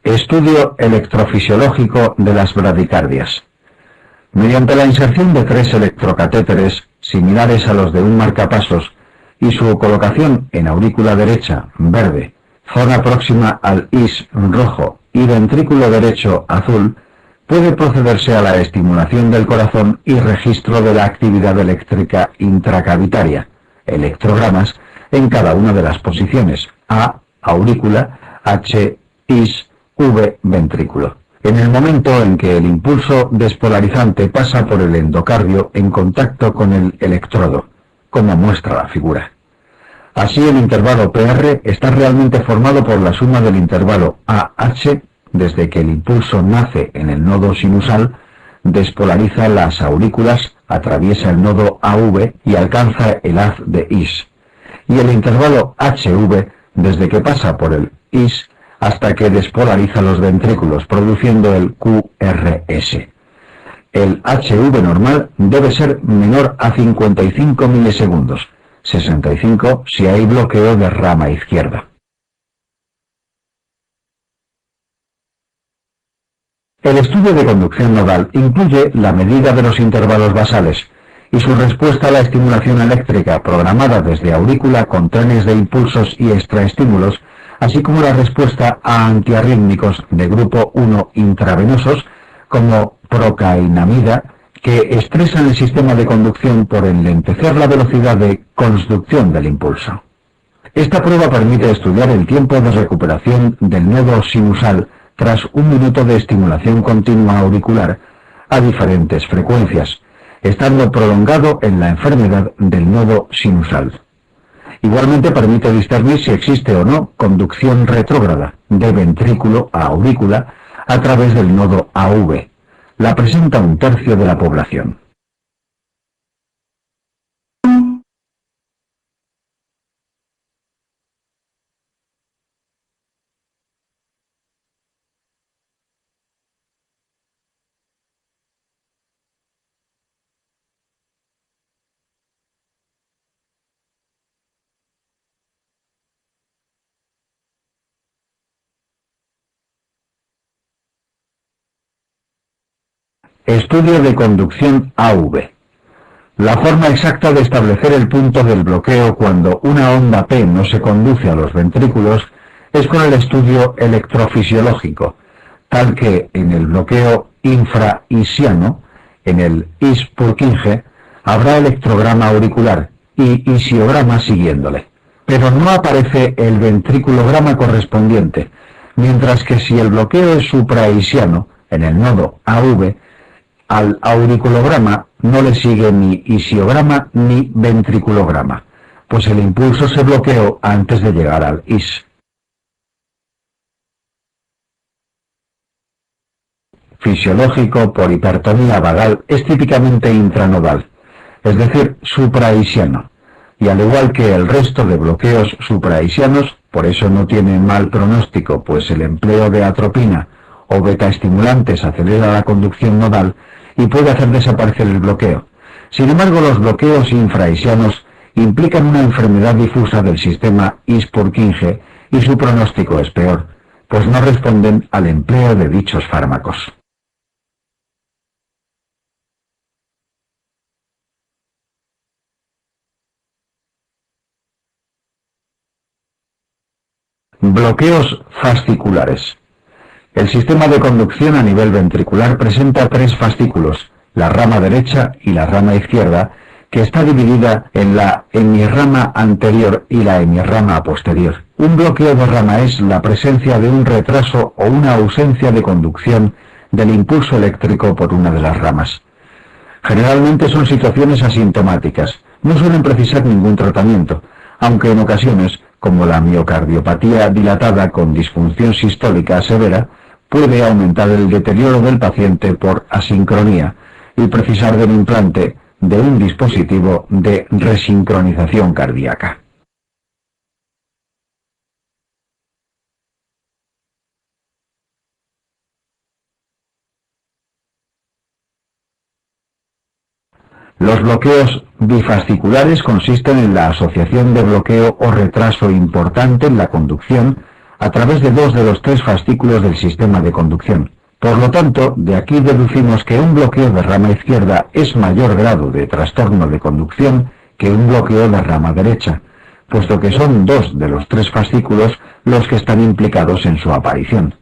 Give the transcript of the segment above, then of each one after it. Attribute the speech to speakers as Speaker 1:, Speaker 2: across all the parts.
Speaker 1: Estudio electrofisiológico de las bradicardias. Mediante la inserción de 3 electrocatéteres similares a los de un marcapasos y su colocación en aurícula derecha, verde, zona próxima al IS, rojo, y ventrículo derecho, azul, puede procederse a la estimulación del corazón y registro de la actividad eléctrica intracavitaria, electrogramas, en cada una de las posiciones A, aurícula, H, IS, V, ventrículo. En el momento en que el impulso despolarizante pasa por el endocardio en contacto con el electrodo, como muestra la figura. Así, el intervalo PR está realmente formado por la suma del intervalo AH, desde que el impulso nace en el nodo sinusal, despolariza las aurículas, atraviesa el nodo AV y alcanza el haz de IS, y el intervalo HV, desde que pasa por el IS, hasta que despolariza los ventrículos, produciendo el QRS. El HV normal debe ser menor a 55 milisegundos, 65 si hay bloqueo de rama izquierda. El estudio de conducción nodal incluye la medida de los intervalos basales y su respuesta a la estimulación eléctrica programada desde aurícula con trenes de impulsos y extraestímulos, así como la respuesta a antiarrítmicos de grupo 1 intravenosos como procainamida, que estresan el sistema de conducción por enlentecer la velocidad de conducción del impulso. Esta prueba permite estudiar el tiempo de recuperación del nodo sinusal tras 1 minuto de estimulación continua auricular a diferentes frecuencias, estando prolongado en la enfermedad del nodo sinusal. Igualmente permite discernir si existe o no conducción retrógrada de ventrículo a aurícula a través del nodo AV. La presenta 1/3 de la población. Estudio de conducción AV. La forma exacta de establecer el punto del bloqueo cuando una onda P no se conduce a los ventrículos es con el estudio electrofisiológico, tal que en el bloqueo infraisiano, en el IS-Purkinje, habrá electrograma auricular y isiograma siguiéndole, pero no aparece el ventriculograma correspondiente, mientras que si el bloqueo es supraisiano, en el nodo AV, al auriculograma no le sigue ni isiograma ni ventriculograma, pues el impulso se bloqueó antes de llegar al IS. Fisiológico por hipertonía vagal es típicamente intranodal, es decir, supraisiano, y al igual que el resto de bloqueos supraisianos, por eso no tiene mal pronóstico, pues el empleo de atropina o betaestimulantes acelera la conducción nodal y puede hacer desaparecer el bloqueo. Sin embargo, los bloqueos infraisianos implican una enfermedad difusa del sistema IS-Purkinje y su pronóstico es peor, pues no responden al empleo de dichos fármacos. Bloqueos fasciculares. El sistema de conducción a nivel ventricular presenta 3 fascículos, la rama derecha y la rama izquierda, que está dividida en la hemirrama anterior y la hemirrama posterior. Un bloqueo de rama es la presencia de un retraso o una ausencia de conducción del impulso eléctrico por una de las ramas. Generalmente son situaciones asintomáticas, no suelen precisar ningún tratamiento, aunque en ocasiones, como la miocardiopatía dilatada con disfunción sistólica severa, puede aumentar el deterioro del paciente por asincronía y precisar del implante de un dispositivo de resincronización cardíaca. Los bloqueos bifasciculares consisten en la asociación de bloqueo o retraso importante en la conducción a través de dos de los tres fascículos del sistema de conducción. Por lo tanto, de aquí deducimos que un bloqueo de rama izquierda es mayor grado de trastorno de conducción que un bloqueo de rama derecha, puesto que son dos de los tres fascículos los que están implicados en su aparición.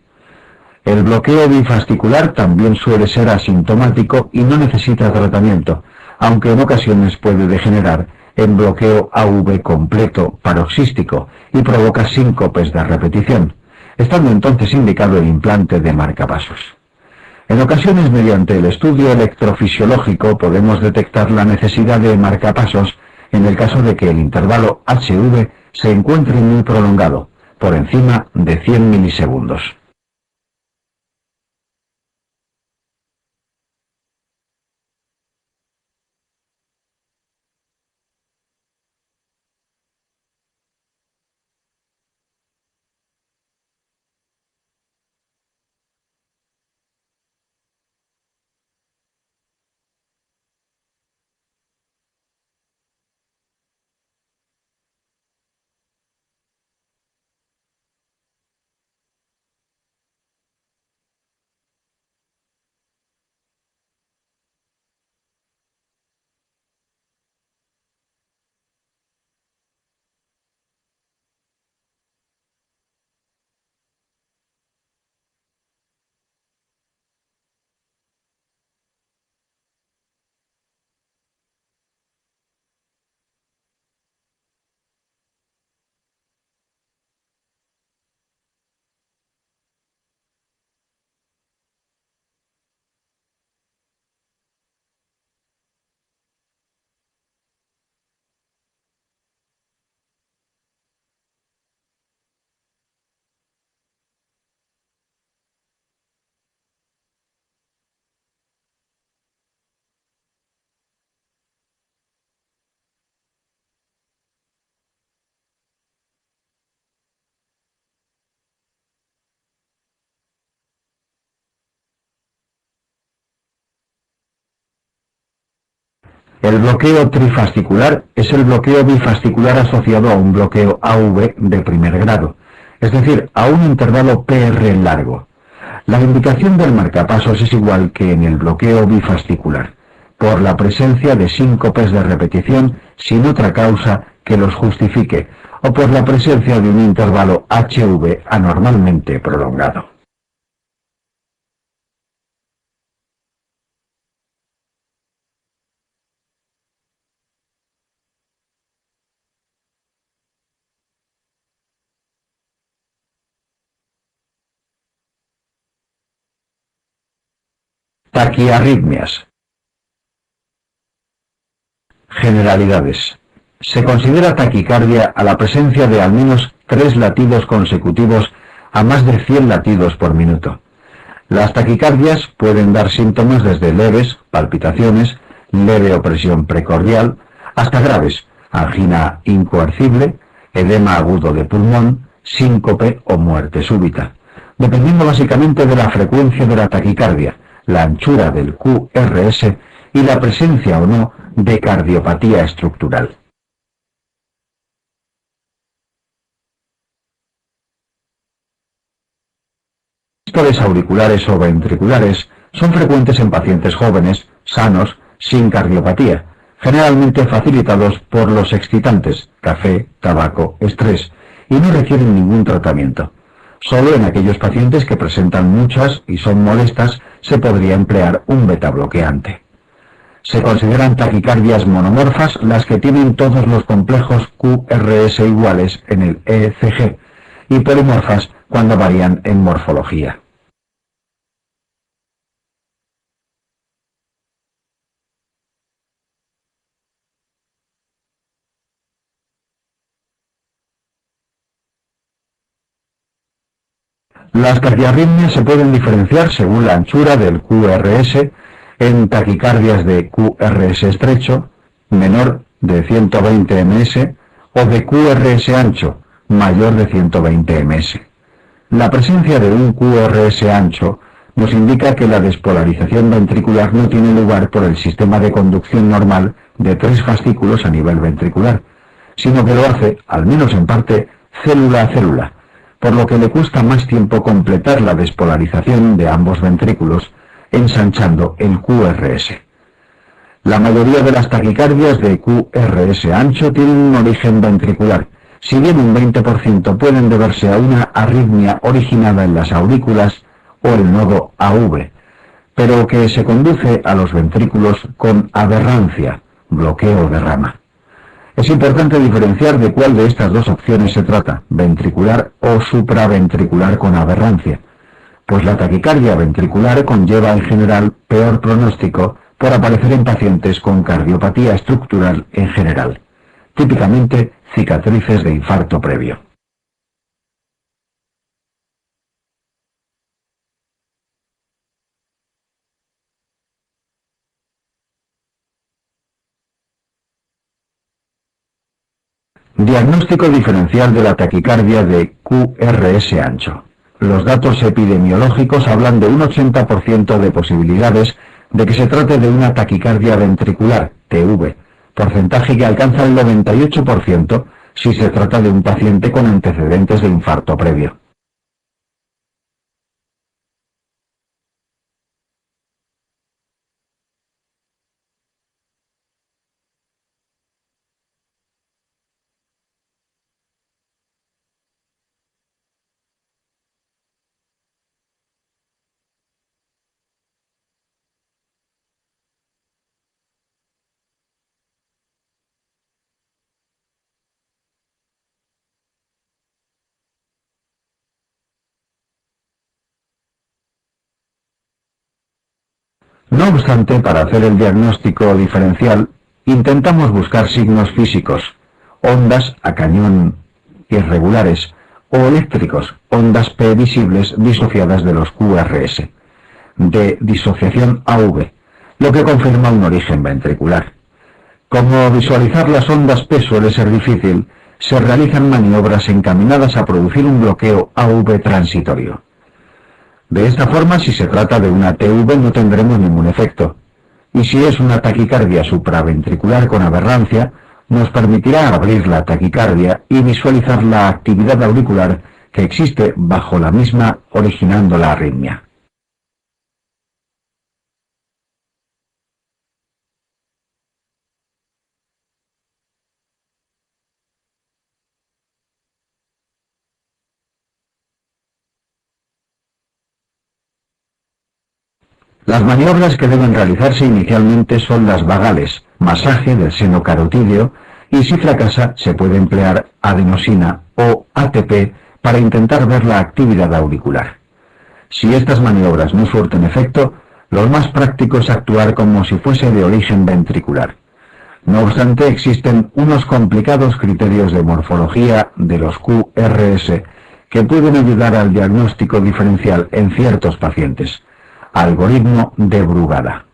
Speaker 1: El bloqueo bifascicular también suele ser asintomático y no necesita tratamiento, aunque en ocasiones puede degenerar en bloqueo AV completo paroxístico y provoca síncopes de repetición, estando entonces indicado el implante de marcapasos. En ocasiones, mediante el estudio electrofisiológico, podemos detectar la necesidad de marcapasos en el caso de que el intervalo HV se encuentre muy prolongado, por encima de 100 milisegundos. El bloqueo trifascicular es el bloqueo bifascicular asociado a un bloqueo AV de primer grado, es decir, a un intervalo PR largo. La indicación del marcapasos es igual que en el bloqueo bifascicular, por la presencia de síncopes de repetición sin otra causa que los justifique, o por la presencia de un intervalo HV anormalmente prolongado. Taquiarritmias. Generalidades. Se considera taquicardia a la presencia de al menos 3 latidos consecutivos a más de 100 latidos por minuto. Las taquicardias pueden dar síntomas desde leves, palpitaciones, leve opresión precordial, hasta graves, angina incoercible, edema agudo de pulmón, síncope o muerte súbita, dependiendo básicamente de la frecuencia de la taquicardia, la anchura del QRS y la presencia o no de cardiopatía estructural. Sístoles auriculares o ventriculares son frecuentes en pacientes jóvenes, sanos, sin cardiopatía, generalmente facilitados por los excitantes, café, tabaco, estrés, y no requieren ningún tratamiento. Solo en aquellos pacientes que presentan muchas y son molestas se podría emplear un betabloqueante. Se consideran taquicardias monomorfas las que tienen todos los complejos QRS iguales en el ECG, y polimorfas cuando varían en morfología. Las taquiarritmias se pueden diferenciar según la anchura del QRS en taquicardias de QRS estrecho, menor de 120 ms, o de QRS ancho, mayor de 120 ms. La presencia de un QRS ancho nos indica que la despolarización ventricular no tiene lugar por el sistema de conducción normal de tres fascículos a nivel ventricular, sino que lo hace, al menos en parte, célula a célula, por lo que le cuesta más tiempo completar la despolarización de ambos ventrículos, ensanchando el QRS. La mayoría de las taquicardias de QRS ancho tienen un origen ventricular, si bien un 20% pueden deberse a una arritmia originada en las aurículas o el nodo AV, pero que se conduce a los ventrículos con aberrancia, bloqueo de rama. Es importante diferenciar de cuál de estas dos opciones se trata, ventricular o supraventricular con aberrancia, pues la taquicardia ventricular conlleva en general peor pronóstico por aparecer en pacientes con cardiopatía estructural en general, típicamente cicatrices de infarto previo. Diagnóstico diferencial de la taquicardia de QRS ancho. Los datos epidemiológicos hablan de un 80% de posibilidades de que se trate de una taquicardia ventricular, TV, porcentaje que alcanza el 98% si se trata de un paciente con antecedentes de infarto previo. No obstante, para hacer el diagnóstico diferencial, intentamos buscar signos físicos, ondas a cañón irregulares, o eléctricos, ondas P visibles disociadas de los QRS, de disociación AV, lo que confirma un origen ventricular. Como visualizar las ondas P suele ser difícil, se realizan maniobras encaminadas a producir un bloqueo AV transitorio. De esta forma, si se trata de una TV no tendremos ningún efecto, y si es una taquicardia supraventricular con aberrancia, nos permitirá abrir la taquicardia y visualizar la actividad auricular que existe bajo la misma originando la arritmia. Las maniobras que deben realizarse inicialmente son las vagales, masaje del seno carotídeo, y si fracasa se puede emplear adenosina o ATP para intentar ver la actividad auricular. Si estas maniobras no surten efecto, lo más práctico es actuar como si fuese de origen ventricular. No obstante, existen unos complicados criterios de morfología de los QRS que pueden ayudar al diagnóstico diferencial en ciertos pacientes. Algoritmo de Brugada.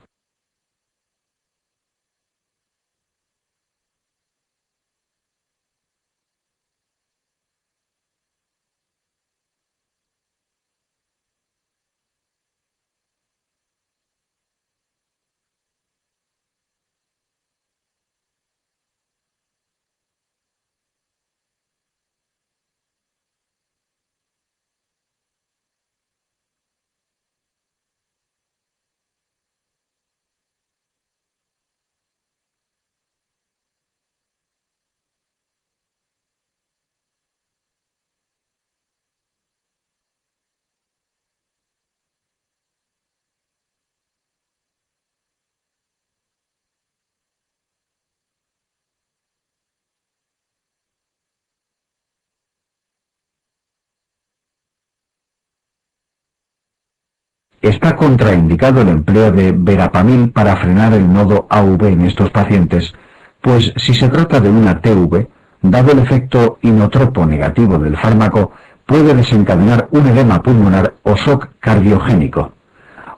Speaker 1: Está contraindicado el empleo de verapamil para frenar el nodo AV en estos pacientes, pues si se trata de una TV, dado el efecto inotropo negativo del fármaco, puede desencadenar un edema pulmonar o shock cardiogénico.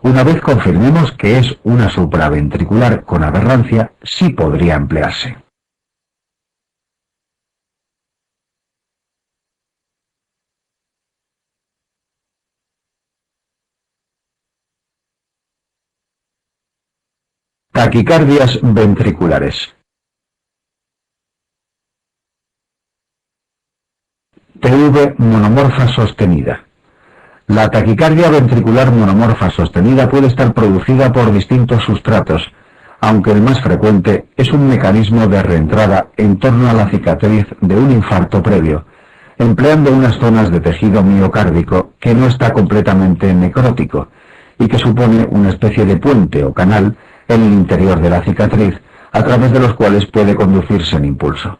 Speaker 1: Una vez confirmemos que es una supraventricular con aberrancia, sí podría emplearse. Taquicardias ventriculares. TV monomorfa sostenida. La taquicardia ventricular monomorfa sostenida puede estar producida por distintos sustratos, aunque el más frecuente es un mecanismo de reentrada en torno a la cicatriz de un infarto previo, empleando unas zonas de tejido miocárdico que no está completamente necrótico y que supone una especie de puente o canal en el interior de la cicatriz, a través de los cuales puede conducirse el impulso.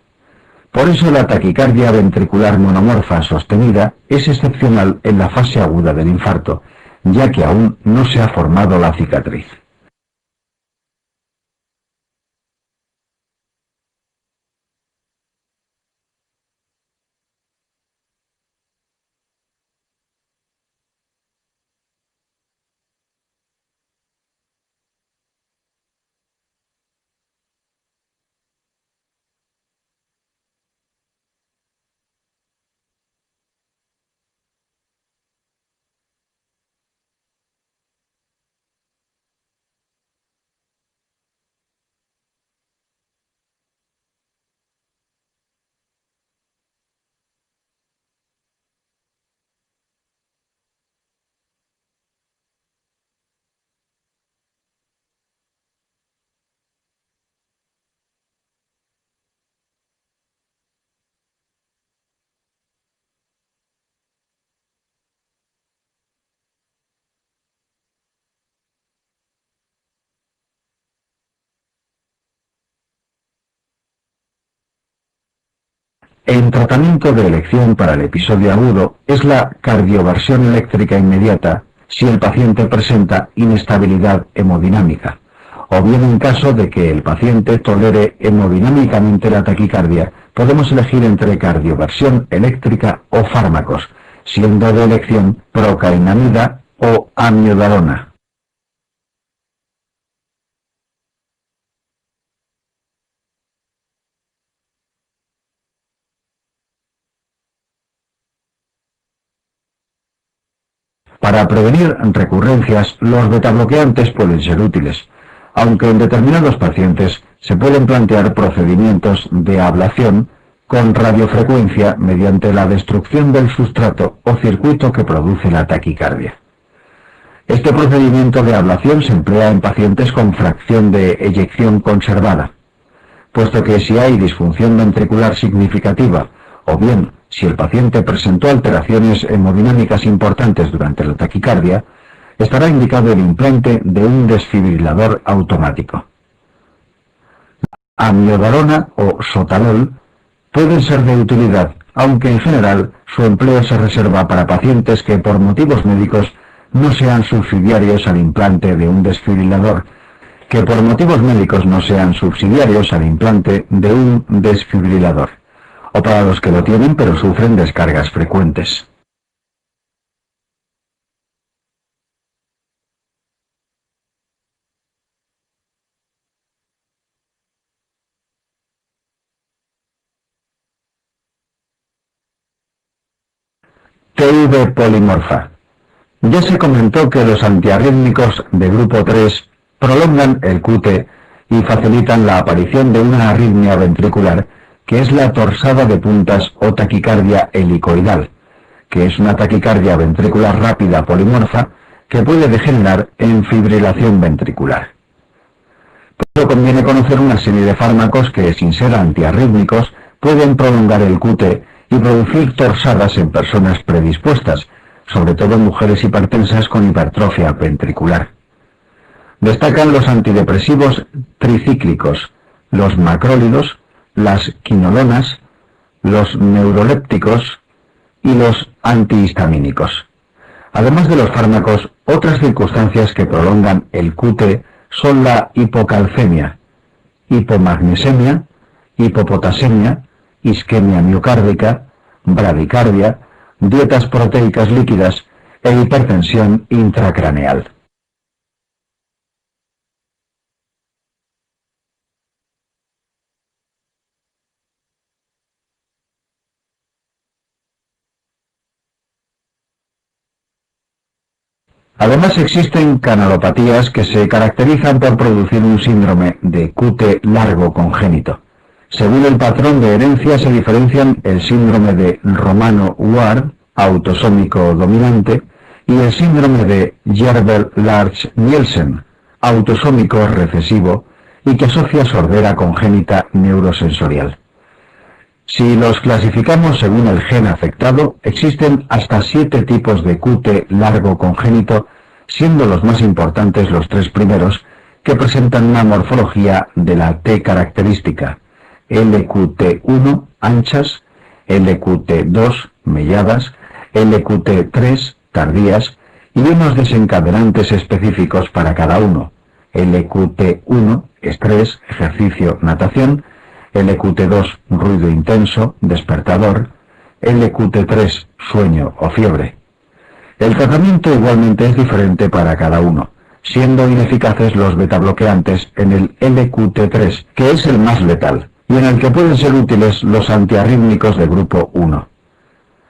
Speaker 1: Por eso la taquicardia ventricular monomorfa sostenida es excepcional en la fase aguda del infarto, ya que aún no se ha formado la cicatriz. El tratamiento de elección para el episodio agudo es la cardioversión eléctrica inmediata si el paciente presenta inestabilidad hemodinámica, o bien en caso de que el paciente tolere hemodinámicamente la taquicardia, podemos elegir entre cardioversión eléctrica o fármacos, siendo de elección procainamida o amiodarona. Para prevenir recurrencias, los betabloqueantes pueden ser útiles, aunque en determinados pacientes se pueden plantear procedimientos de ablación con radiofrecuencia mediante la destrucción del sustrato o circuito que produce la taquicardia. Este procedimiento de ablación se emplea en pacientes con fracción de eyección conservada, puesto que si hay disfunción ventricular significativa o bien si el paciente presentó alteraciones hemodinámicas importantes durante la taquicardia, estará indicado el implante de un desfibrilador automático. Amiodarona o sotalol pueden ser de utilidad, aunque en general su empleo se reserva para pacientes que por motivos médicos no sean subsidiarios al implante de un desfibrilador, o para los que lo tienen pero sufren descargas frecuentes. TV polimorfa. Ya se comentó que los antiarrítmicos de grupo 3 prolongan el QT y facilitan la aparición de una arritmia ventricular, que es la torsada de puntas o taquicardia helicoidal, que es una taquicardia ventricular rápida polimorfa que puede degenerar en fibrilación ventricular. Por eso conviene conocer una serie de fármacos que, sin ser antiarrítmicos, pueden prolongar el QT y producir torsadas en personas predispuestas, sobre todo en mujeres hipertensas con hipertrofia ventricular. Destacan los antidepresivos tricíclicos, los macrólidos, las quinolonas, los neurolépticos y los antihistamínicos. Además de los fármacos, otras circunstancias que prolongan el QT son la hipocalcemia, hipomagnesemia, hipopotasemia, isquemia miocárdica, bradicardia, dietas proteicas líquidas e hipertensión intracraneal. Además existen canalopatías que se caracterizan por producir un síndrome de QT largo congénito. Según el patrón de herencia se diferencian el síndrome de Romano-Ward, autosómico dominante, y el síndrome de Jervell-Larch-Nielsen, autosómico recesivo, y que asocia sordera congénita neurosensorial. Si los clasificamos según el gen afectado, existen hasta 7 tipos de QT largo congénito, siendo los más importantes los 3 primeros, que presentan una morfología de la T característica: LQT1 anchas, LQT2 melladas, LQT3 tardías, y unos desencadenantes específicos para cada uno: LQT1 estrés, ejercicio, natación; LQT2 ruido intenso, despertador; LQT3 sueño o fiebre. El tratamiento igualmente es diferente para cada uno, siendo ineficaces los betabloqueantes en el LQT3, que es el más letal, y en el que pueden ser útiles los antiarrítmicos de grupo 1.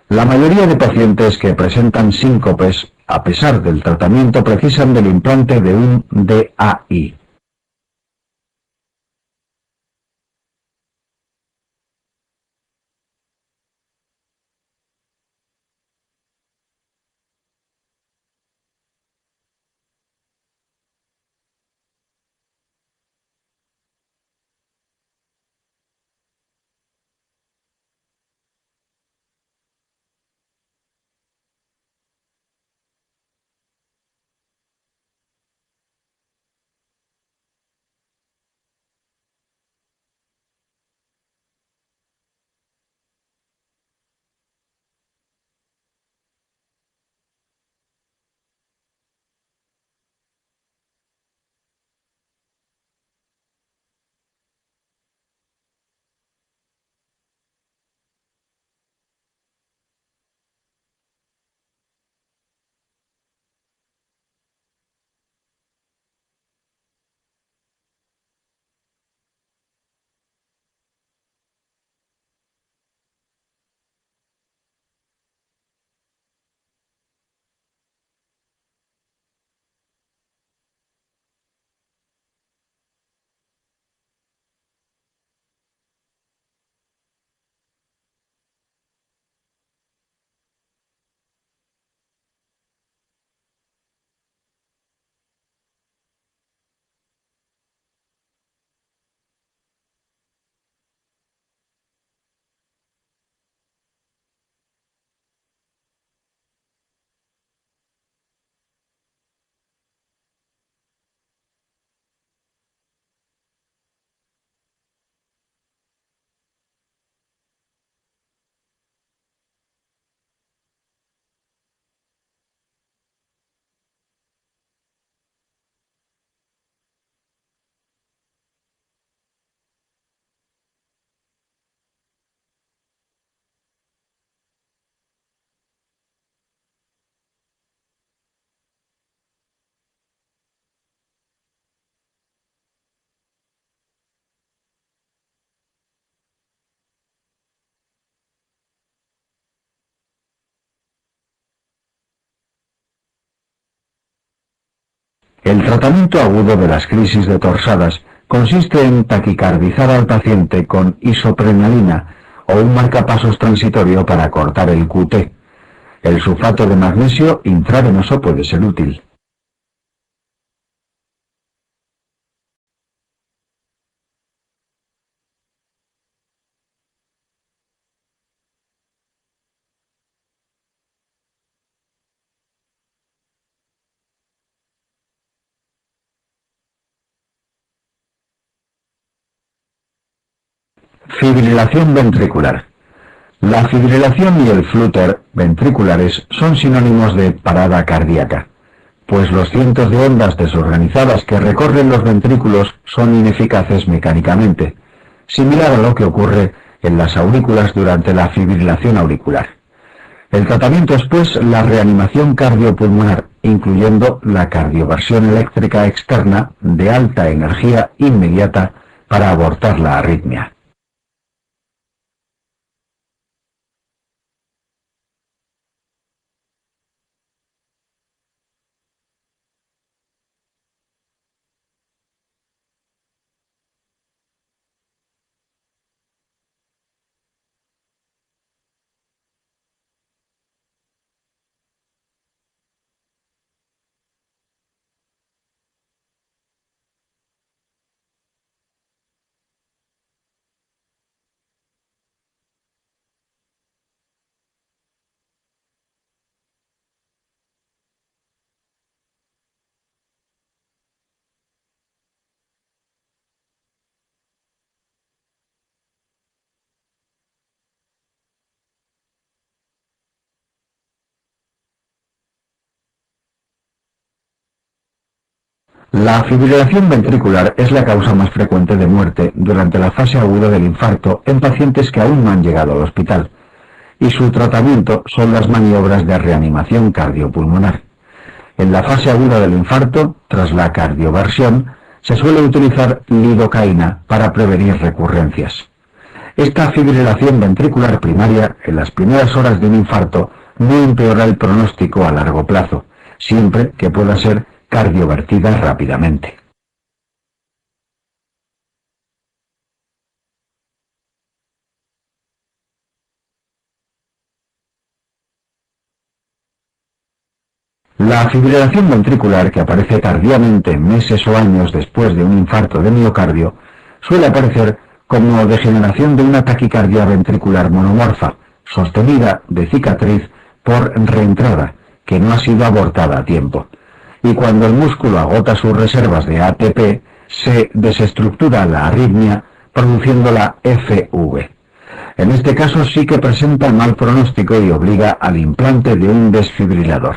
Speaker 1: La mayoría de pacientes que presentan síncopes, a pesar del tratamiento, precisan del implante de un DAI. El tratamiento agudo de las crisis de torsadas consiste en taquicardizar al paciente con isoprenalina o un marcapasos transitorio para cortar el QT. El sulfato de magnesio intravenoso puede ser útil. Fibrilación ventricular. La fibrilación y el flúter ventriculares son sinónimos de parada cardíaca, pues los cientos de ondas desorganizadas que recorren los ventrículos son ineficaces mecánicamente, similar a lo que ocurre en las aurículas durante la fibrilación auricular. El tratamiento es, pues, la reanimación cardiopulmonar, incluyendo la cardioversión eléctrica externa de alta energía inmediata para abortar la arritmia. La fibrilación ventricular es la causa más frecuente de muerte durante la fase aguda del infarto en pacientes que aún no han llegado al hospital, y su tratamiento son las maniobras de reanimación cardiopulmonar. En la fase aguda del infarto, tras la cardioversión, se suele utilizar lidocaína para prevenir recurrencias. Esta fibrilación ventricular primaria, en las primeras horas de un infarto, no empeora el pronóstico a largo plazo, siempre que pueda ser cardiovertida rápidamente. La fibrilación ventricular, que aparece tardíamente meses o años después de un infarto de miocardio, suele aparecer como degeneración de una taquicardia ventricular monomorfa, sostenida de cicatriz por reentrada, que no ha sido abortada a tiempo. Y cuando el músculo agota sus reservas de ATP, se desestructura la arritmia, produciendo la FV. En este caso sí que presenta mal pronóstico y obliga al implante de un desfibrilador.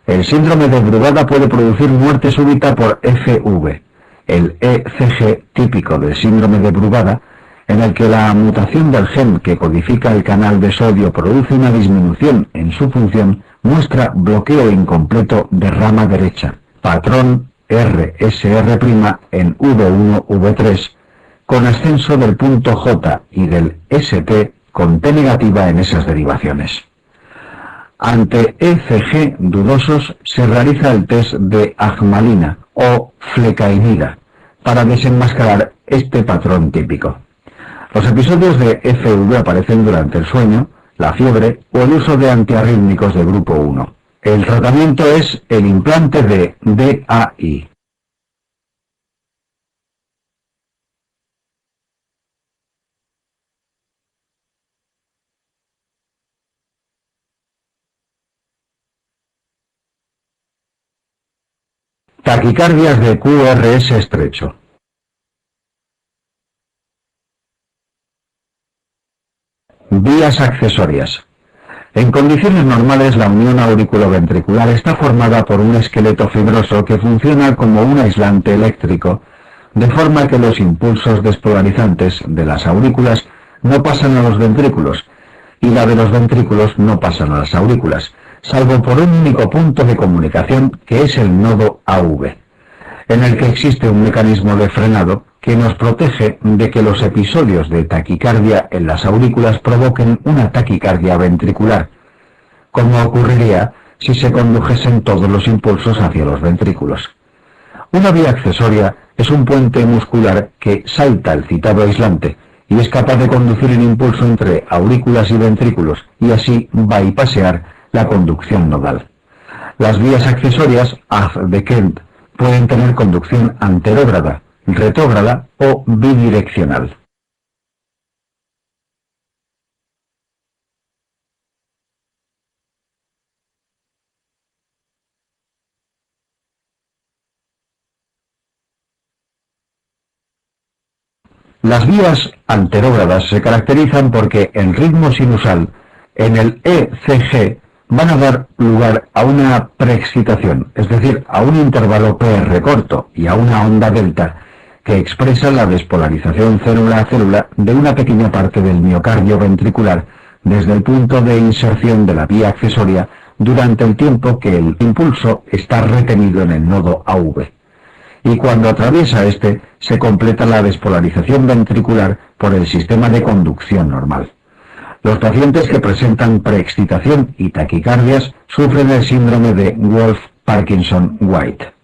Speaker 1: El síndrome de Brugada puede producir muerte súbita por FV, el ECG típico del síndrome de Brugada, en el que la mutación del gen que codifica el canal de sodio produce una disminución en su función, muestra bloqueo incompleto de rama derecha, patrón RSR' en V1-V3, con ascenso del punto J y del ST con T negativa en esas derivaciones. Ante ECG dudosos se realiza el test de agmalina o flecainida para desenmascarar este patrón típico. Los episodios de FV aparecen durante el sueño, la fiebre o el uso de antiarrítmicos de grupo 1. El tratamiento es el implante de DAI. Taquicardias de QRS estrecho. Vías accesorias. En condiciones normales, la unión auriculoventricular está formada por un esqueleto fibroso que funciona como un aislante eléctrico, de forma que los impulsos despolarizantes de las aurículas no pasan a los ventrículos, y la de los ventrículos no pasan a las aurículas, salvo por un único punto de comunicación que es el nodo AV, en el que existe un mecanismo de frenado que nos protege de que los episodios de taquicardia en las aurículas provoquen una taquicardia ventricular, como ocurriría si se condujesen todos los impulsos hacia los ventrículos. Una vía accesoria es un puente muscular que salta el citado aislante y es capaz de conducir el impulso entre aurículas y ventrículos y así bypassear la conducción nodal. Las vías accesorias AV-Kent pueden tener conducción anterógrada, retrógrada o bidireccional. Las vías anterógradas se caracterizan porque en ritmo sinusal, en el ECG, van a dar lugar a una preexcitación, es decir, a un intervalo PR corto y a una onda delta que expresa la despolarización célula a célula de una pequeña parte del miocardio ventricular desde el punto de inserción de la vía accesoria durante el tiempo que el impulso está retenido en el nodo AV. Y cuando atraviesa este, se completa la despolarización ventricular por el sistema de conducción normal. Los pacientes que presentan preexcitación y taquicardias sufren el síndrome de Wolff-Parkinson-White.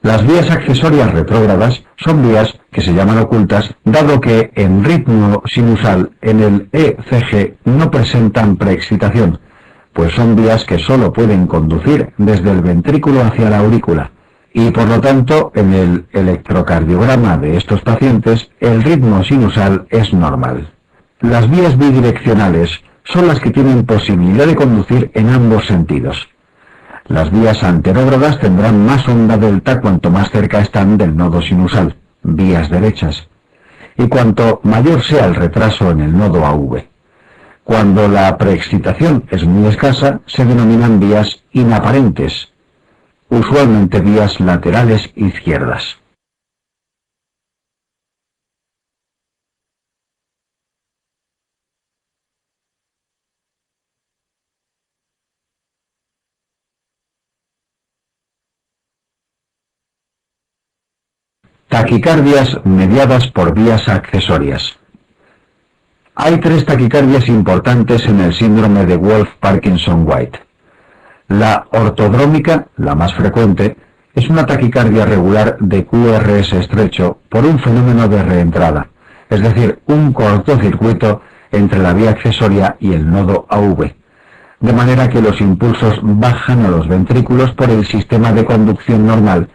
Speaker 1: Las vías accesorias retrógradas son vías que se llaman ocultas, dado que en ritmo sinusal en el ECG no presentan preexcitación, pues son vías que sólo pueden conducir desde el ventrículo hacia la aurícula, y por lo tanto en el electrocardiograma de estos pacientes el ritmo sinusal es normal. Las vías bidireccionales son las que tienen posibilidad de conducir en ambos sentidos. Las vías anterógradas tendrán más onda delta cuanto más cerca están del nodo sinusal, vías derechas, y cuanto mayor sea el retraso en el nodo AV. Cuando la preexcitación es muy escasa, se denominan vías inaparentes, usualmente vías laterales izquierdas. Taquicardias mediadas por vías accesorias. Hay tres taquicardias importantes en el síndrome de Wolff-Parkinson-White. La ortodrómica, la más frecuente, es una taquicardia regular de QRS estrecho por un fenómeno de reentrada, es decir, un cortocircuito entre la vía accesoria y el nodo AV, de manera que los impulsos bajan a los ventrículos por el sistema de conducción normal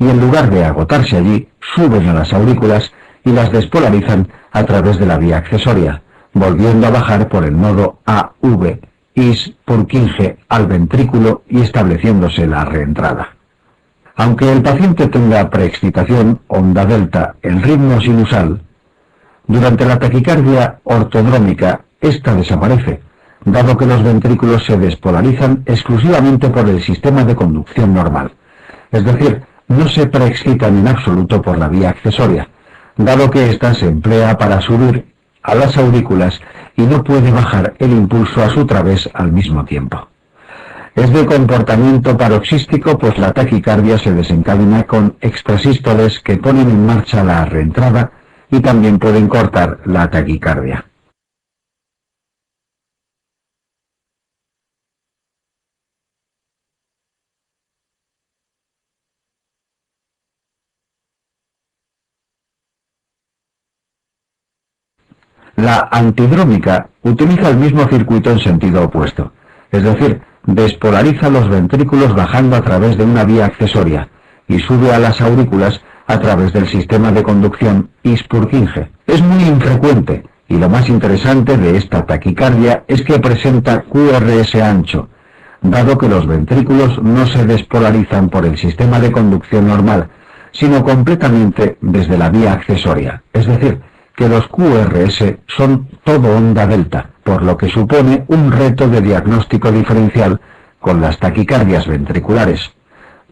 Speaker 1: y en lugar de agotarse allí, suben a las aurículas y las despolarizan a través de la vía accesoria, volviendo a bajar por el nodo AV, Purkinje al ventrículo y estableciéndose la reentrada. Aunque el paciente tenga preexcitación, onda delta, en ritmo sinusal, durante la taquicardia ortodrómica, esta desaparece, dado que los ventrículos se despolarizan exclusivamente por el sistema de conducción normal, es decir, no se preexcitan en absoluto por la vía accesoria, dado que ésta se emplea para subir a las aurículas y no puede bajar el impulso a su través al mismo tiempo. Es de comportamiento paroxístico, pues la taquicardia se desencadena con extrasístoles que ponen en marcha la reentrada y también pueden cortar la taquicardia. La antidrómica utiliza el mismo circuito en sentido opuesto, es decir, despolariza los ventrículos bajando a través de una vía accesoria y sube a las aurículas a través del sistema de conducción His-Purkinje. Es muy infrecuente y lo más interesante de esta taquicardia es que presenta QRS ancho, dado que los ventrículos no se despolarizan por el sistema de conducción normal, sino completamente desde la vía accesoria, es decir, que los QRS son todo onda delta, por lo que supone un reto de diagnóstico diferencial con las taquicardias ventriculares.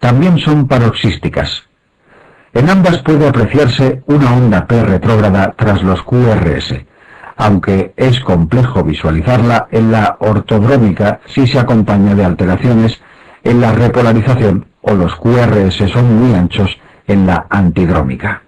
Speaker 1: También son paroxísticas. En ambas puede apreciarse una onda P retrógrada tras los QRS, aunque es complejo visualizarla en la ortodrómica si se acompaña de alteraciones en la repolarización o los QRS son muy anchos en la antidrómica.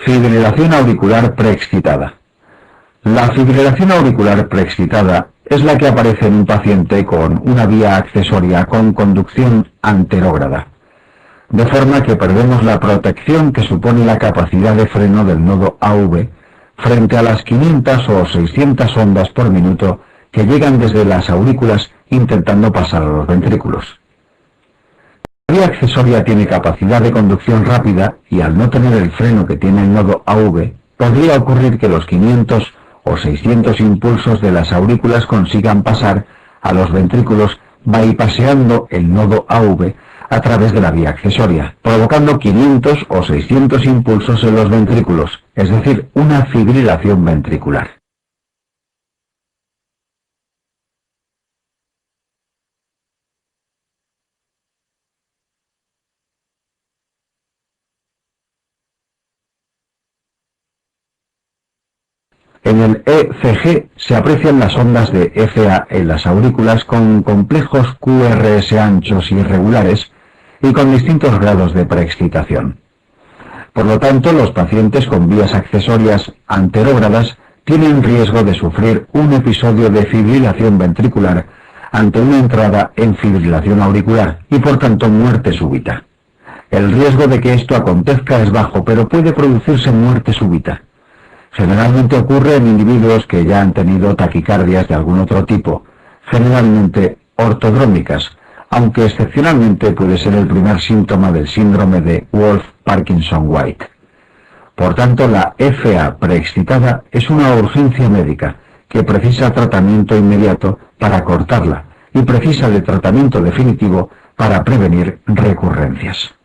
Speaker 1: Fibrilación auricular preexcitada. La fibrilación auricular preexcitada es la que aparece en un paciente con una vía accesoria con conducción anterógrada, de forma que perdemos la protección que supone la capacidad de freno del nodo AV frente a las 500 o 600 ondas por minuto que llegan desde las aurículas intentando pasar a los ventrículos. La vía accesoria tiene capacidad de conducción rápida y al no tener el freno que tiene el nodo AV, podría ocurrir que los 500 o 600 impulsos de las aurículas consigan pasar a los ventrículos bypaseando el nodo AV a través de la vía accesoria, provocando 500 o 600 impulsos en los ventrículos, es decir, una fibrilación ventricular. En el ECG se aprecian las ondas de FA en las aurículas con complejos QRS anchos y irregulares y con distintos grados de preexcitación. Por lo tanto, los pacientes con vías accesorias anterógradas tienen riesgo de sufrir un episodio de fibrilación ventricular ante una entrada en fibrilación auricular y por tanto muerte súbita. El riesgo de que esto acontezca es bajo, pero puede producirse muerte súbita. Generalmente ocurre en individuos que ya han tenido taquicardias de algún otro tipo, generalmente ortodrómicas, aunque excepcionalmente puede ser el primer síntoma del síndrome de Wolff-Parkinson-White. Por tanto, la FA preexcitada es una urgencia médica que precisa tratamiento inmediato para cortarla y precisa de tratamiento definitivo para prevenir recurrencias.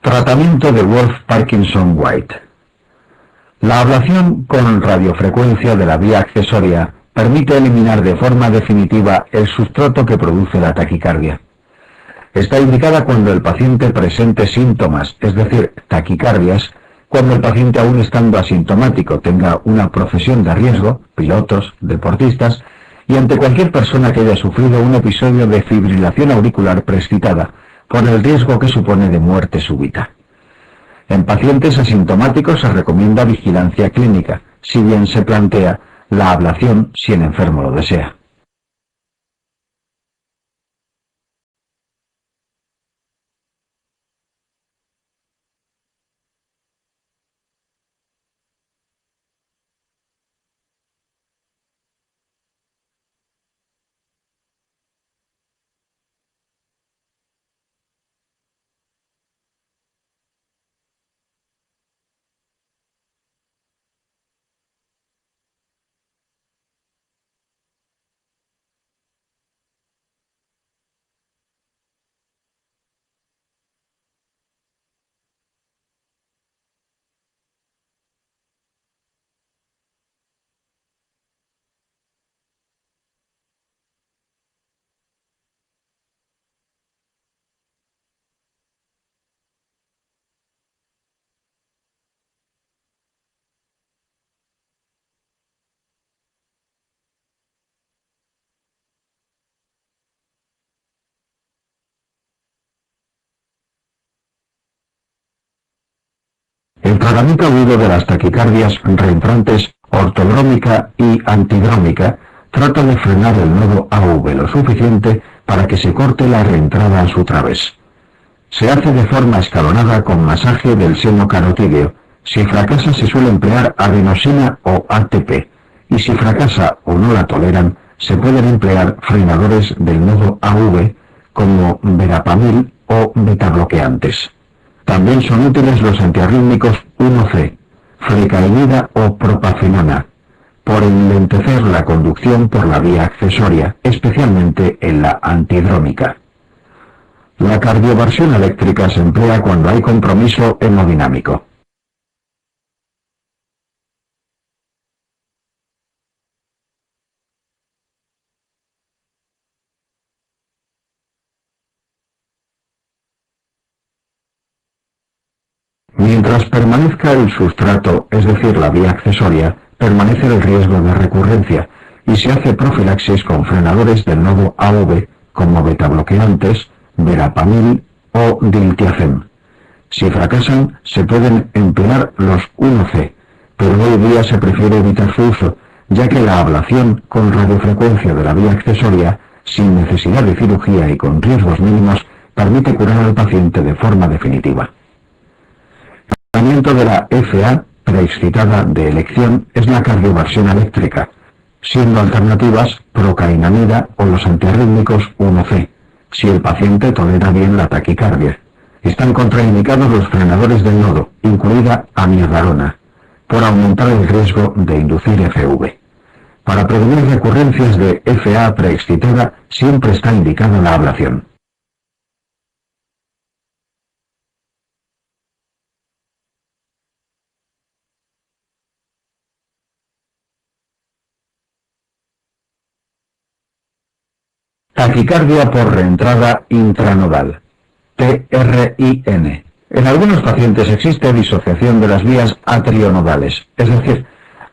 Speaker 1: Tratamiento de Wolff-Parkinson-White. La ablación con radiofrecuencia de la vía accesoria permite eliminar de forma definitiva el sustrato que produce la taquicardia. Está indicada cuando el paciente presente síntomas, es decir, taquicardias, cuando el paciente aún estando asintomático tenga una profesión de riesgo, pilotos, deportistas, y ante cualquier persona que haya sufrido un episodio de fibrilación auricular preexcitada, por el riesgo que supone de muerte súbita. En pacientes asintomáticos se recomienda vigilancia clínica, si bien se plantea la ablación si el enfermo lo desea. El tratamiento agudo de las taquicardias reentrantes ortodrómica y antidrómica trata de frenar el nodo AV lo suficiente para que se corte la reentrada a su través. Se hace de forma escalonada con masaje del seno carotídeo. Si fracasa se suele emplear adenosina o ATP, y si fracasa o no la toleran, se pueden emplear frenadores del nodo AV como verapamil o betabloqueantes. También son útiles los antiarrítmicos 1C, frecainida o propafenona, por enlentecer la conducción por la vía accesoria, especialmente en la antidrómica. La cardioversión eléctrica se emplea cuando hay compromiso hemodinámico. Mientras permanezca el sustrato, es decir, la vía accesoria, permanece el riesgo de recurrencia y se hace profilaxis con frenadores del nodo AV como betabloqueantes, verapamil o diltiazem. Si fracasan, se pueden emplear los 1C, pero hoy día se prefiere evitar su uso, ya que la ablación con radiofrecuencia de la vía accesoria, sin necesidad de cirugía y con riesgos mínimos, permite curar al paciente de forma definitiva. El tratamiento de la FA preexcitada de elección es la cardioversión eléctrica, siendo alternativas procainamida o los antiarrítmicos 1C, si el paciente tolera bien la taquicardia. Están contraindicados los frenadores del nodo, incluida amiodarona, por aumentar el riesgo de inducir FV. Para prevenir recurrencias de FA preexcitada siempre está indicada la ablación. Taquicardia por reentrada intranodal, TRIN. En algunos pacientes existe disociación de las vías atrionodales, es decir,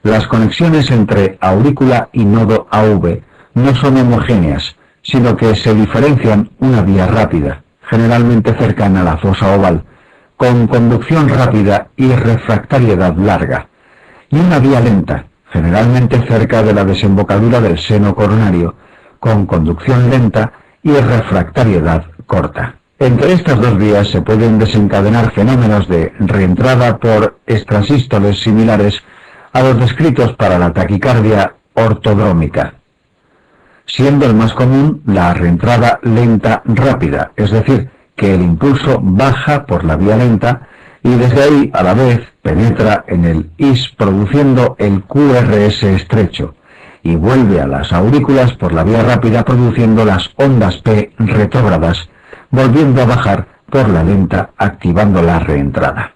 Speaker 1: las conexiones entre aurícula y nodo AV no son homogéneas, sino que se diferencian una vía rápida, generalmente cercana a la fosa oval, con conducción rápida y refractariedad larga, y una vía lenta, generalmente cerca de la desembocadura del seno coronario, con conducción lenta y refractariedad corta. Entre estas dos vías se pueden desencadenar fenómenos de reentrada por extrasístoles similares a los descritos para la taquicardia ortodrómica, siendo el más común la reentrada lenta rápida, es decir, que el impulso baja por la vía lenta y desde ahí a la vez penetra en el IS produciendo el QRS estrecho, y vuelve a las aurículas por la vía rápida produciendo las ondas P retrógradas, volviendo a bajar por la lenta activando la reentrada.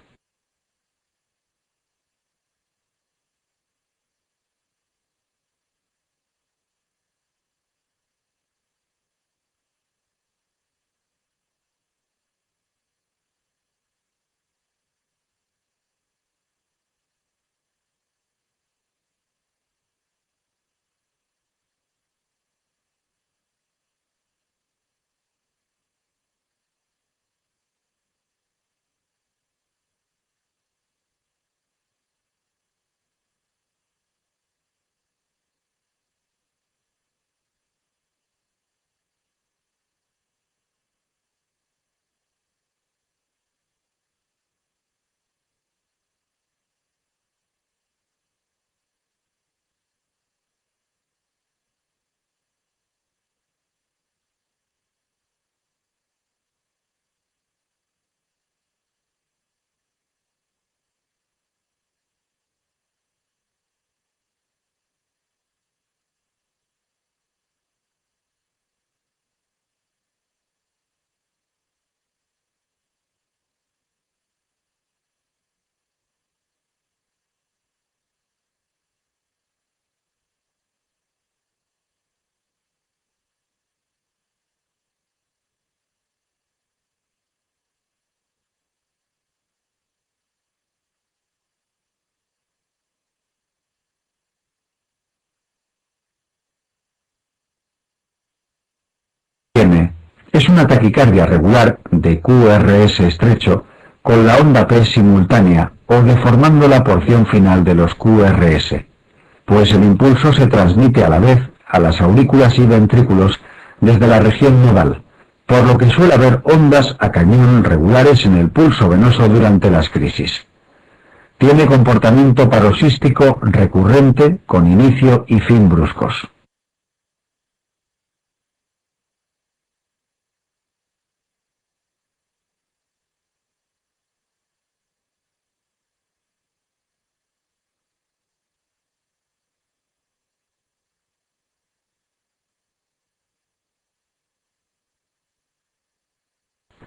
Speaker 1: Es una taquicardia regular de QRS estrecho con la onda P simultánea o deformando la porción final de los QRS, pues el impulso se transmite a la vez a las aurículas y ventrículos desde la región nodal, por lo que suele haber ondas a cañón regulares en el pulso venoso durante las crisis. Tiene comportamiento paroxístico recurrente con inicio y fin bruscos.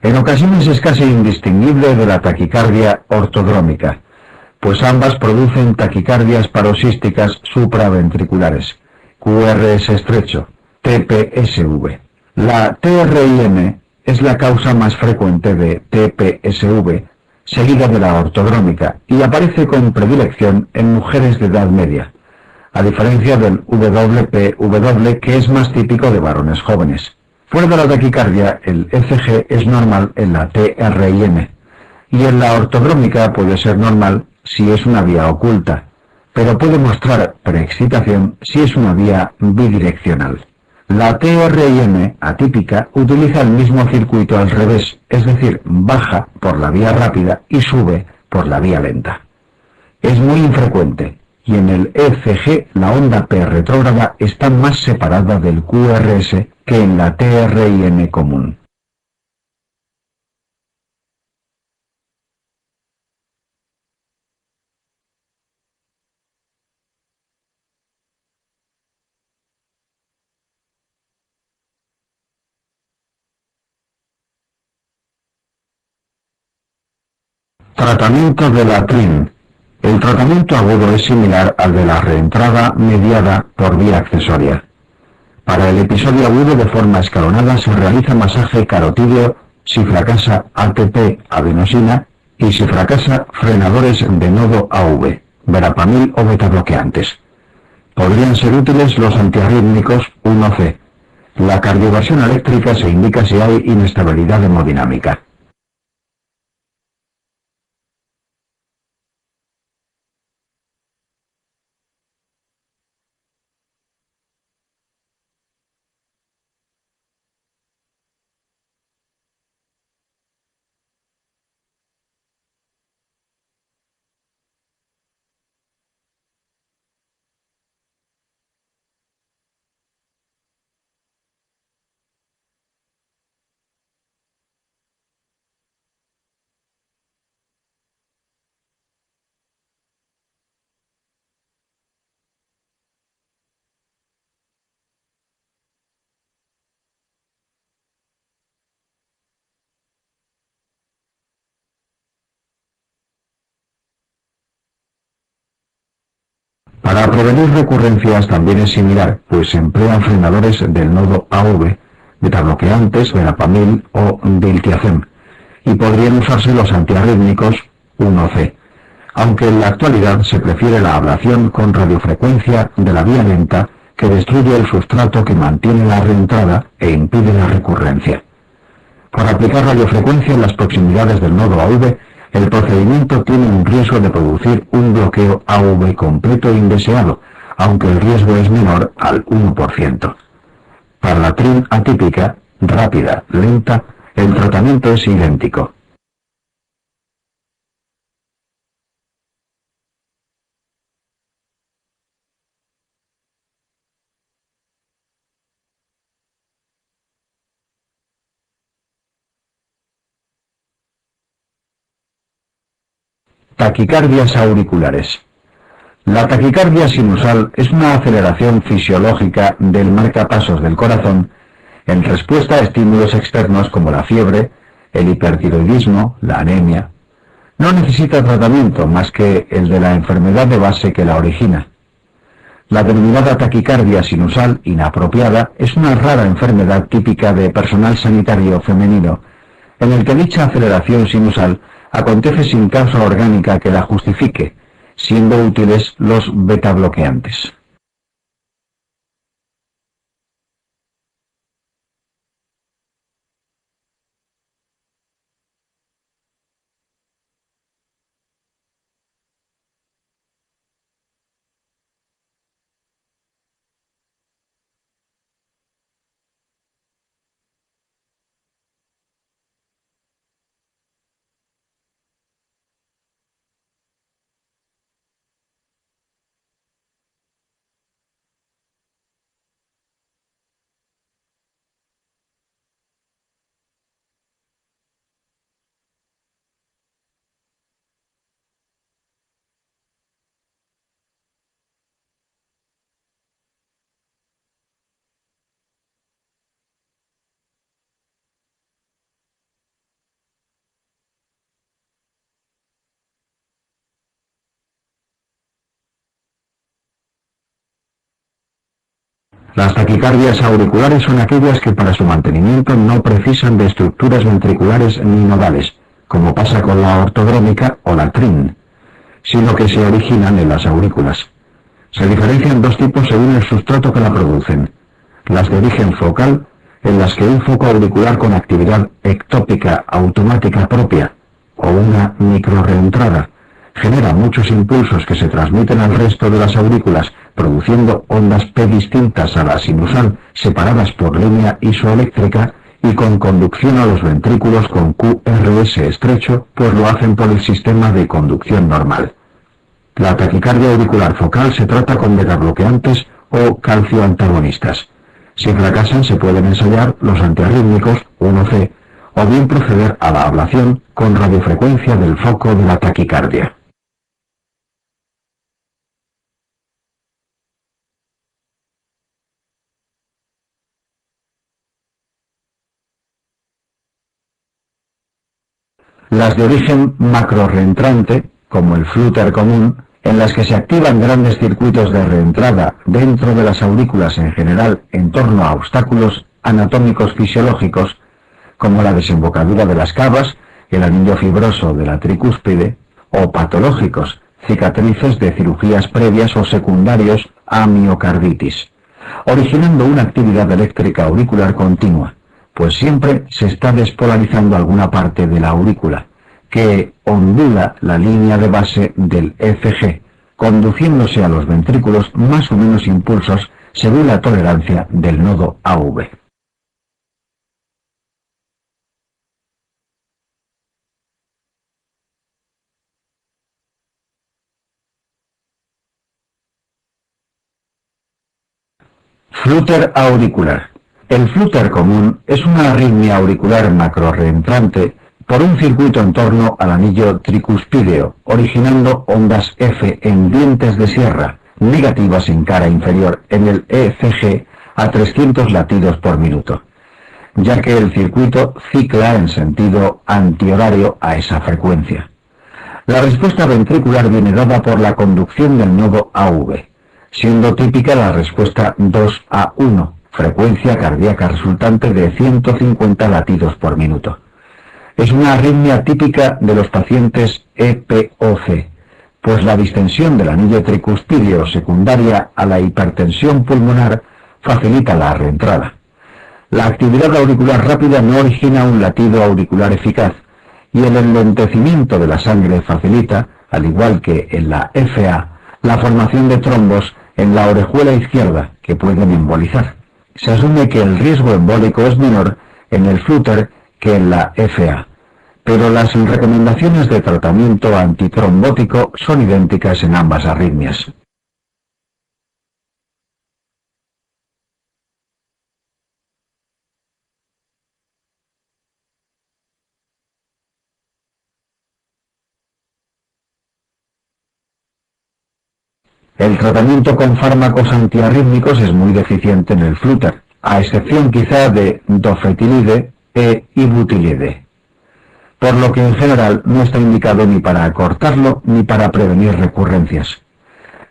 Speaker 1: En ocasiones es casi indistinguible de la taquicardia ortodrómica, pues ambas producen taquicardias paroxísticas supraventriculares, QRS estrecho, TPSV. La TRIM es la causa más frecuente de TPSV, seguida de la ortodrómica, y aparece con predilección en mujeres de edad media, a diferencia del WPW, que es más típico de varones jóvenes. Fuera de la taquicardia, el ECG es normal en la TRIM, y en la ortodrómica puede ser normal si es una vía oculta, pero puede mostrar preexcitación si es una vía bidireccional. La TRIM atípica utiliza el mismo circuito al revés, es decir, baja por la vía rápida y sube por la vía lenta. Es muy infrecuente, y en el ECG la onda P retrógrada está más separada del QRS que en la TRIM común. Tratamiento de la TRIM. El tratamiento agudo es similar al de la reentrada mediada por vía accesoria. Para el episodio agudo de forma escalonada se realiza masaje carotídeo si fracasa ATP adenosina y si fracasa frenadores de nodo AV, verapamil o betabloqueantes. Podrían ser útiles los antiarrítmicos 1C. La cardioversión eléctrica se indica si hay inestabilidad hemodinámica. Para prevenir recurrencias también es similar, pues se emplean frenadores del nodo AV, betabloqueantes, verapamil o diltiazem, y podrían usarse los antiarrítmicos 1C, aunque en la actualidad se prefiere la ablación con radiofrecuencia de la vía lenta que destruye el sustrato que mantiene la reentrada e impide la recurrencia. Por aplicar radiofrecuencia en las proximidades del nodo AV, el procedimiento tiene un riesgo de producir un bloqueo AV completo e indeseado, aunque el riesgo es menor al 1%. Para la TRIM atípica, rápida, lenta, el tratamiento es idéntico. Taquicardias auriculares. La taquicardia sinusal es una aceleración fisiológica del marcapasos del corazón en respuesta a estímulos externos como la fiebre, el hipertiroidismo, la anemia. No necesita tratamiento más que el de la enfermedad de base que la origina. La denominada taquicardia sinusal inapropiada es una rara enfermedad típica de personal sanitario femenino, en el que dicha aceleración sinusal acontece sin causa orgánica que la justifique, siendo útiles los betabloqueantes. Las taquicardias auriculares son aquellas que para su mantenimiento no precisan de estructuras ventriculares ni nodales, como pasa con la ortodrómica o la TRIN, sino que se originan en las aurículas. Se diferencian dos tipos según el sustrato que la producen: las de origen focal, en las que un foco auricular con actividad ectópica automática propia, o una microreentrada, genera muchos impulsos que se transmiten al resto de las aurículas, produciendo ondas P distintas a la sinusal, separadas por línea isoeléctrica y con conducción a los ventrículos con QRS estrecho, pues lo hacen por el sistema de conducción normal. La taquicardia auricular focal se trata con beta-bloqueantes o calcioantagonistas. Si fracasan, se pueden ensayar los antiarrítmicos 1C o bien proceder a la ablación con radiofrecuencia del foco de la taquicardia. Las de origen macroreentrante, como el flúter común, en las que se activan grandes circuitos de reentrada dentro de las aurículas en general en torno a obstáculos anatómicos fisiológicos, como la desembocadura de las cavas, el anillo fibroso de la tricúspide, o patológicos, cicatrices de cirugías previas o secundarios a miocarditis, originando una actividad eléctrica auricular continua, pues siempre se está despolarizando alguna parte de la aurícula, que ondula la línea de base del ECG, conduciéndose a los ventrículos más o menos impulsos según la tolerancia del nodo AV. Flúter auricular. El flúter común es una arritmia auricular macroreentrante por un circuito en torno al anillo tricuspideo, originando ondas F en dientes de sierra, negativas en cara inferior en el ECG a 300 latidos por minuto, ya que el circuito cicla en sentido antihorario a esa frecuencia. La respuesta ventricular viene dada por la conducción del nodo AV, siendo típica la respuesta 2A1, frecuencia cardíaca resultante de 150 latidos por minuto. Es una arritmia típica de los pacientes EPOC, pues la distensión del anillo tricuspideo secundaria a la hipertensión pulmonar facilita la reentrada. La actividad auricular rápida no origina un latido auricular eficaz, y el enlentecimiento de la sangre facilita, al igual que en la FA, la formación de trombos en la orejuela izquierda que pueden embolizar. Se asume que el riesgo embólico es menor en el flúter que en la FA, pero las recomendaciones de tratamiento antitrombótico son idénticas en ambas arritmias. El tratamiento con fármacos antiarrítmicos es muy deficiente en el flúter, a excepción quizá de dofetilide e ibutilide, por lo que en general no está indicado ni para cortarlo ni para prevenir recurrencias.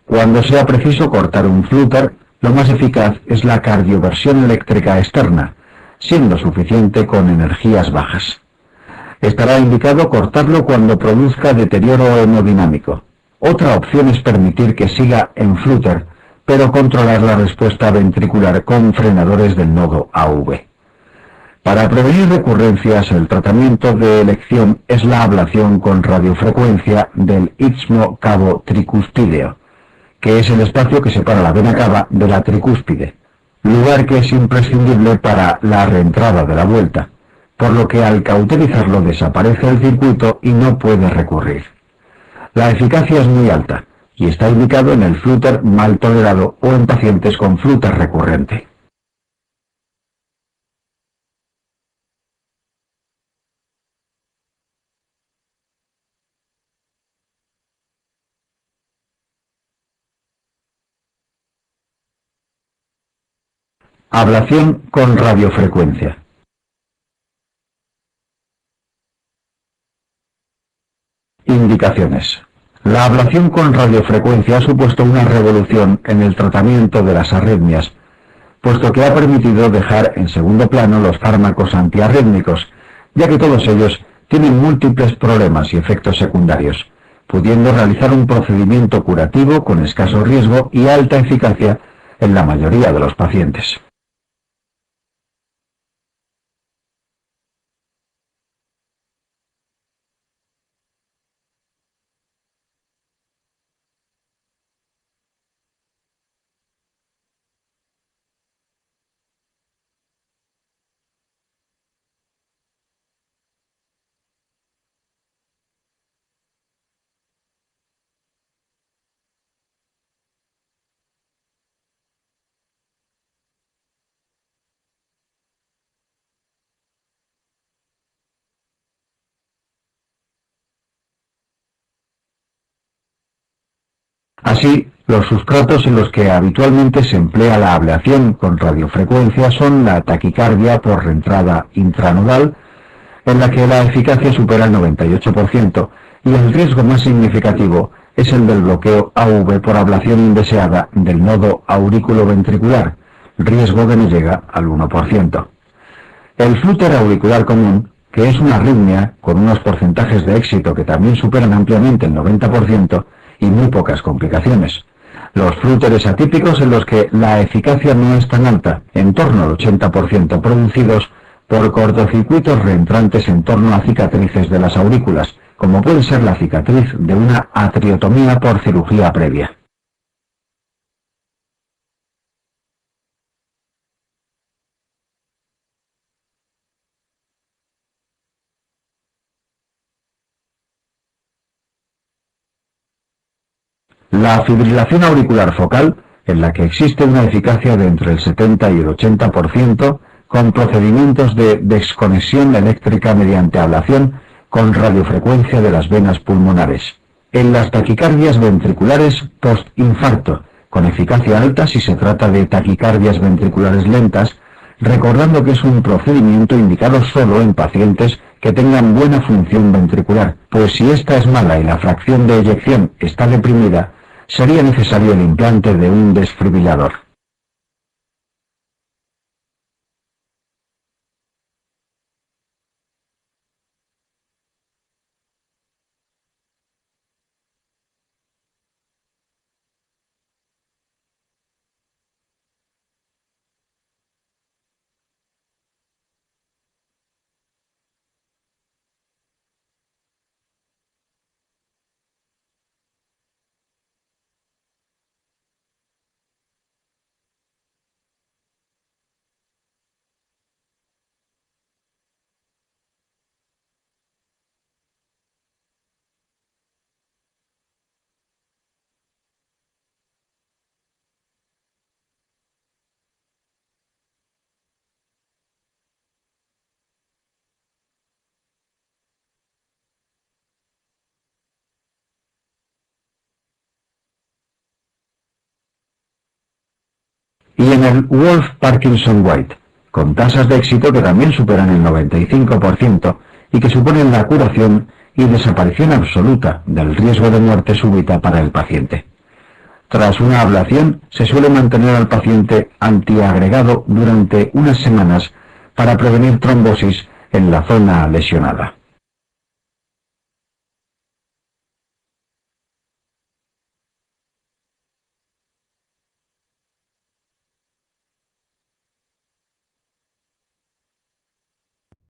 Speaker 1: Cuando sea preciso cortar un flúter, lo más eficaz es la cardioversión eléctrica externa, siendo suficiente con energías bajas. Estará indicado cortarlo cuando produzca deterioro hemodinámico. Otra opción es permitir que siga en flúter, pero controlar la respuesta ventricular con frenadores del nodo AV. Para prevenir recurrencias, el tratamiento de elección es la ablación con radiofrecuencia del istmo cavo tricuspideo, que es el espacio que separa la vena cava de la tricúspide, lugar que es imprescindible para la reentrada de la vuelta, por lo que al cauterizarlo desaparece el circuito y no puede recurrir. La eficacia es muy alta y está indicado en el flúter mal tolerado o en pacientes con flúter recurrente. Ablación con radiofrecuencia. Indicaciones. La ablación con radiofrecuencia ha supuesto una revolución en el tratamiento de las arritmias, puesto que ha permitido dejar en segundo plano los fármacos antiarrítmicos, ya que todos ellos tienen múltiples problemas y efectos secundarios, pudiendo realizar un procedimiento curativo con escaso riesgo y alta eficacia en la mayoría de los pacientes. Así, los sustratos en los que habitualmente se emplea la ablación con radiofrecuencia son la taquicardia por reentrada intranodal, en la que la eficacia supera el 98%, y el riesgo más significativo es el del bloqueo AV por ablación indeseada del nodo auriculoventricular, riesgo que no llega al 1%. El flúter auricular común, que es una arritmia con unos porcentajes de éxito que también superan ampliamente el 90% y muy pocas complicaciones. Los flúteres atípicos en los que la eficacia no es tan alta, en torno al 80%, producidos por cortocircuitos reentrantes en torno a cicatrices de las aurículas, como puede ser la cicatriz de una atriotomía por cirugía previa. La fibrilación auricular focal, en la que existe una eficacia de entre el 70 y el 80%, con procedimientos de desconexión eléctrica mediante ablación con radiofrecuencia de las venas pulmonares. En las taquicardias ventriculares postinfarto, con eficacia alta si se trata de taquicardias ventriculares lentas, recordando que es un procedimiento indicado solo en pacientes que tengan buena función ventricular, pues si esta es mala y la fracción de eyección está deprimida, sería necesario el implante de un desfibrilador. Y en el Wolff-Parkinson-White, con tasas de éxito que también superan el 95% y que suponen la curación y desaparición absoluta del riesgo de muerte súbita para el paciente. Tras una ablación, se suele mantener al paciente antiagregado durante unas semanas para prevenir trombosis en la zona lesionada.